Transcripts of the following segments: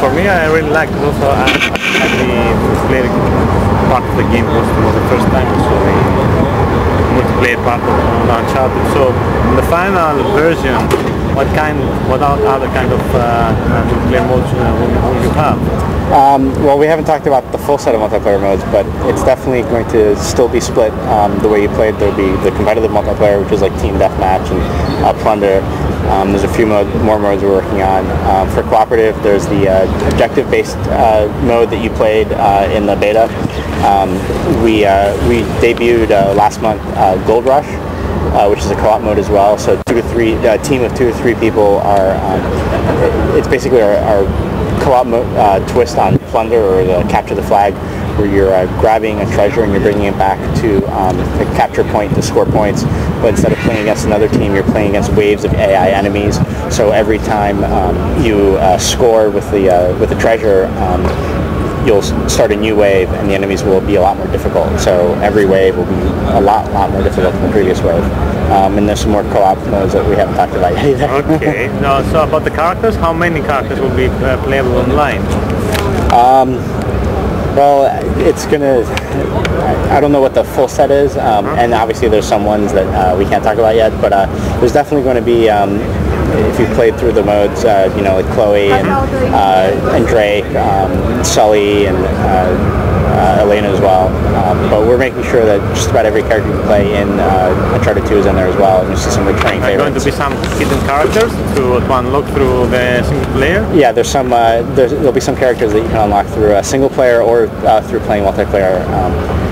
for me, I really liked it. Also, I the multiplayer part of the game was the first time I saw the multiplayer part of Uncharted. So, in the final version, what other kind of multiplayer modes will you have? Well, we haven't talked about the full set of multiplayer modes, but it's definitely going to still be split the way you played. There'll be the competitive multiplayer, which is like team deathmatch and plunder. There's a few more modes we're working on. For cooperative, there's the objective-based mode that you played in the beta. We debuted last month Gold Rush, which is a co-op mode as well. So a team of 2 to 3 people are. It's basically our co-op twist on plunder, or the capture the flag, where you're grabbing a treasure and you're bringing it back to a capture point to score points. But instead of playing against another team, you're playing against waves of AI enemies. So every time you score with the treasure, you'll start a new wave, and the enemies will be a lot more difficult. So every wave will be a lot more difficult than the previous wave. And there's some more co-op modes that we haven't talked about yet either. Okay. Now, so about the characters, how many characters will be playable online? Well, it's gonna. I don't know what the full set is, and obviously there's some ones that we can't talk about yet. But there's definitely going to be. If you played through the modes, like Chloe and Drake, Sully, and Elena as well. But we're making sure that just about every character you play in Uncharted 2 is in there as well, and you see some returning favorites. Are going to be some hidden characters to unlock through the single player? Yeah, there'll be some characters that you can unlock through a single player or through playing multiplayer.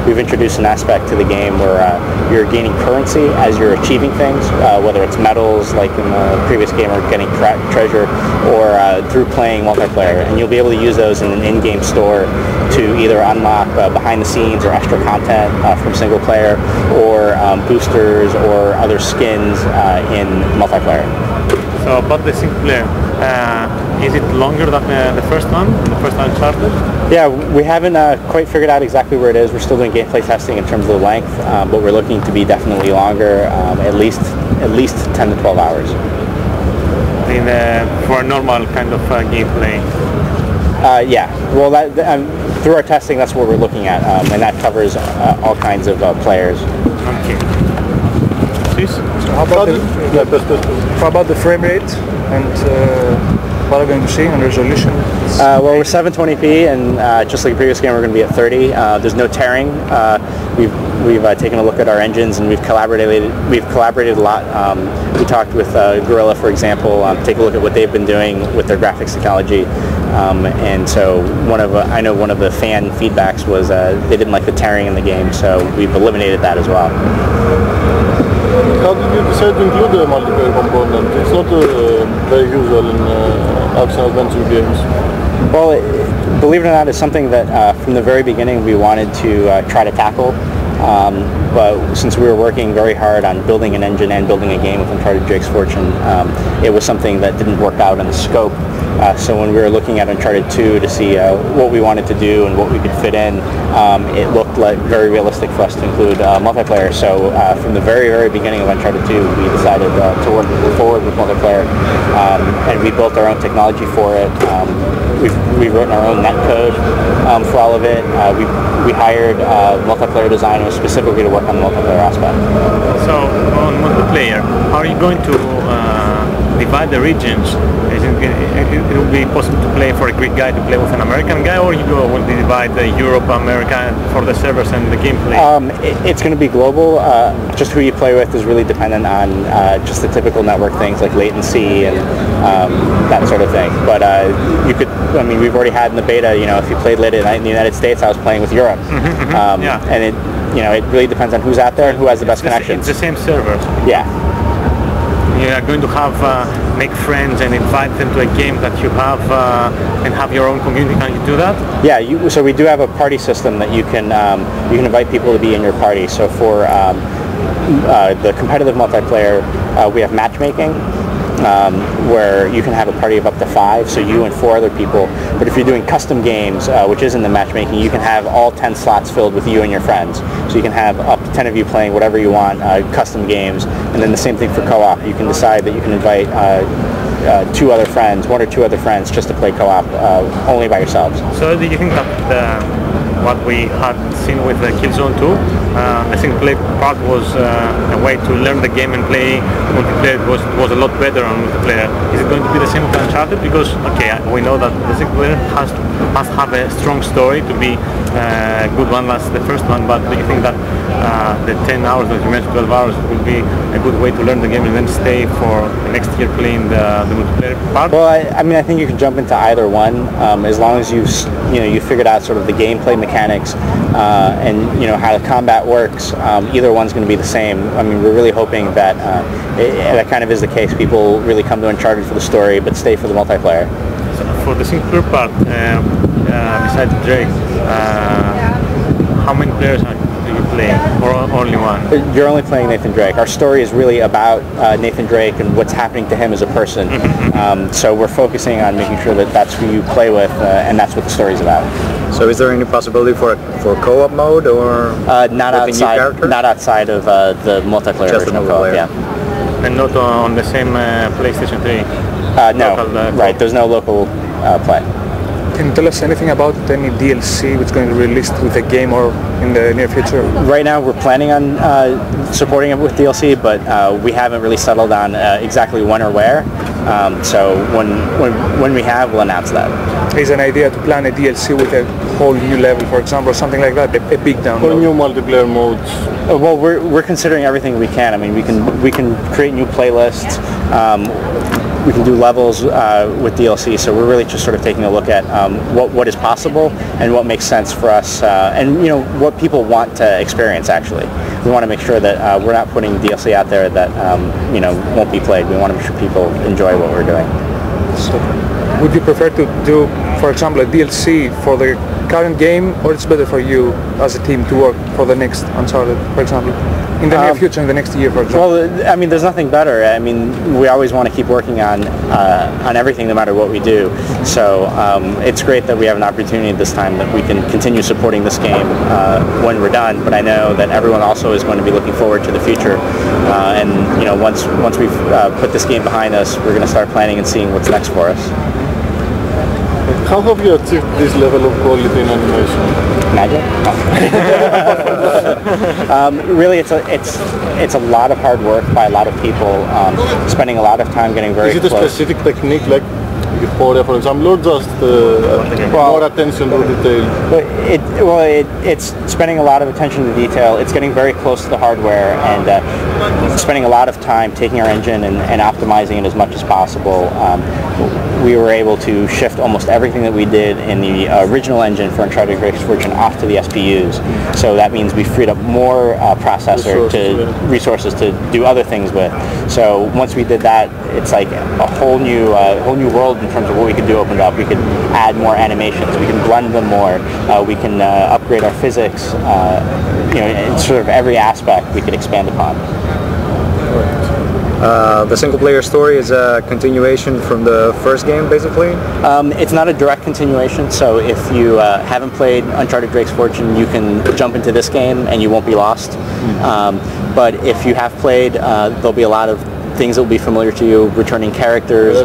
We've introduced an aspect to the game where you're gaining currency as you're achieving things, whether it's medals like in the previous game, or getting treasure, or through playing multiplayer. And you'll be able to use those in an in-game store to either unlock behind the scenes or extra content from single player, or boosters or other skins in multiplayer. So about the single player, is it longer than the first one, the first Uncharted? Yeah, we haven't quite figured out exactly where it is. We're still doing gameplay testing in terms of the length, but we're looking to be definitely longer, at least 10 to 12 hours. For a normal kind of gameplay? Yeah, well, through our testing, that's what we're looking at, and that covers all kinds of players. Okay. So how about the frame rate and what are we going to see on resolution? Well, we're 720p, and just like the previous game, we're going to be at 30. There's no tearing. We've taken a look at our engines, and we've collaborated a lot. We talked with Gorilla, for example, take a look at what they've been doing with their graphics technology. And so I know one of the fan feedbacks was they didn't like the tearing in the game, so we've eliminated that as well. How did you decide to include the multiplayer component? It's not very usual in action-adventure games. Well, believe it or not, it's something that from the very beginning we wanted to try to tackle. But since we were working very hard on building an engine and building a game with Uncharted Drake's Fortune, it was something that didn't work out in the scope. So when we were looking at Uncharted 2 to see what we wanted to do and what we could fit in, it looked like very realistic for us to include multiplayer. So from the very beginning of Uncharted 2, we decided to work forward with multiplayer, and we built our own technology for it. We've written our own netcode for all of it. We hired multiplayer designers specifically to work on the multiplayer aspect. So on multiplayer, how are you going to divide the regions? It will be possible to play for a Greek guy to play with an American guy, or will divide Europe, America for the servers and the gameplay? It's going to be global. Just who you play with is really dependent on just the typical network things like latency and that sort of thing. But we've already had in the beta, if you played late at night in the United States, I was playing with Europe. Yeah. And it really depends on who's out there and who has the best connections. It's the same server. Yeah. You are going to make friends and invite them to a game that you have and have your own community. Can you do that? Yeah, so we do have a party system that you can invite people to be in your party. So for the competitive multiplayer, we have matchmaking, where you can have a party of up to 5, so you and 4 other people. But if you're doing custom games, which isn't the matchmaking, you can have all 10 slots filled with you and your friends. So you can have up to 10 of you playing whatever you want, custom games. And then the same thing for co-op. You can decide that you can invite one or two other friends, just to play co-op only by yourselves. So do you think that what we had seen with Killzone 2, the single play part was a way to learn the game and play multiplayer was a lot better on multiplayer? Is it going to be the same with Uncharted? Because we know that the single player must have a strong story to be a good one as the first one, but do you think that the 10 hours that you mentioned, 12 hours, will be a good way to learn the game and then stay for the next year playing the multiplayer part? Well, I think you can jump into either one as long as you figured out sort of the gameplay mechanics and how the combat works. Either one's going to be the same. I mean, we're really hoping that that kind of is the case. People really come to Uncharted for the story, but stay for the multiplayer. So for the single player part, besides Drake, how many players do you play, or only one? You're only playing Nathan Drake. Our story is really about Nathan Drake and what's happening to him as a person. So we're focusing on making sure that that's who you play with, and that's what the story's about. So is there any possibility for co-op mode, or not outside of the multiplayer just version the of co-op? Yeah. And not on the same PlayStation 3? No, right. There's no local play. Can you tell us anything about any DLC which is going to be released with the game or in the near future? Right now we're planning on supporting it with DLC, but we haven't really settled on exactly when or where. So when we have, we'll announce that. Is an idea to plan a DLC with a whole new level, for example, or something like that, a big download? Or new multiplayer modes? Well, we're considering everything we can. I mean, we can create new playlists. We can do levels with DLC, so we're really just sort of taking a look at what is possible and what makes sense for us, and what people want to experience. Actually, we want to make sure that we're not putting DLC out there that won't be played. We want to make sure people enjoy what we're doing. So, would you prefer to do, for example, a DLC for the current game, or it's better for you as a team to work for the next Uncharted, for example? In the near future, in the next year, for example? Well, I mean, there's nothing better. I mean, we always want to keep working on everything, no matter what we do. So it's great that we have an opportunity this time that we can continue supporting this game when we're done. But I know that everyone also is going to be looking forward to the future. And once we've put this game behind us, we're going to start planning and seeing what's next for us. How have you achieved this level of quality in animation? Magic? Really, it's a lot of hard work by a lot of people, spending a lot of time getting very close. Is it a specific technique like Euphoria, for example, or just more attention to detail? It's spending a lot of attention to detail. It's getting very close to the hardware and spending a lot of time taking our engine and optimizing it as much as possible. We were able to shift almost everything that we did in the original engine for Uncharted Drake's version off to the SPUs. So that means we freed up more resources to do other things with. So once we did that, it's like a whole new world in terms of what we could do opened up. We could add more animations. We can blend them more. We can upgrade our physics. In sort of every aspect we could expand upon. The single-player story is a continuation from the first game, basically? It's not a direct continuation, so if you haven't played Uncharted Drake's Fortune, you can jump into this game and you won't be lost. But if you have played, there'll be a lot of things that will be familiar to you, returning characters,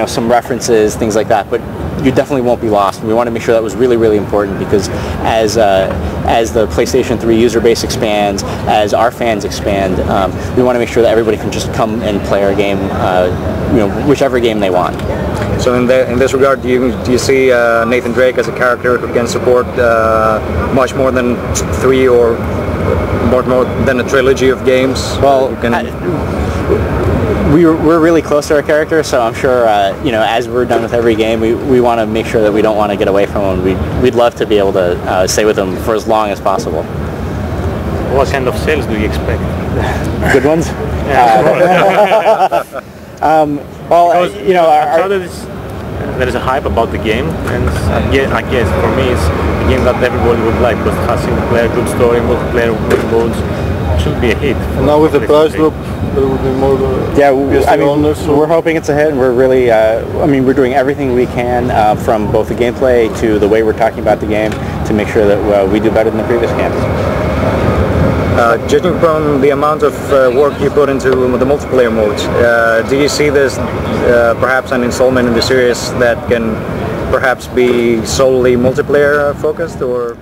some references, things like that. But you definitely won't be lost. We want to make sure that was really, really important, because as the PlayStation 3 user base expands, as our fans expand, we want to make sure that everybody can just come and play our game, whichever game they want. So in this regard, do you see Nathan Drake as a character who can support much more than 3 or more than a trilogy of games? Well, we're really close to our character, so I'm sure as we're done with every game, we want to make sure that we don't want to get away from him. We'd love to be able to stay with him for as long as possible. What kind of sales do you expect? Good ones? There is a hype about the game, and I guess for me it's a game that everybody would like, because it has single player, good story, multiplayer, good modes. It should be a hit. Now with the price drop, there will be more. We're hoping it's a hit. We're really, we're doing everything we can from both the gameplay to the way we're talking about the game to make sure that we do better than the previous games. Judging from the amount of work you put into the multiplayer modes, do you see this perhaps an installment in the series that can perhaps be solely multiplayer focused, or?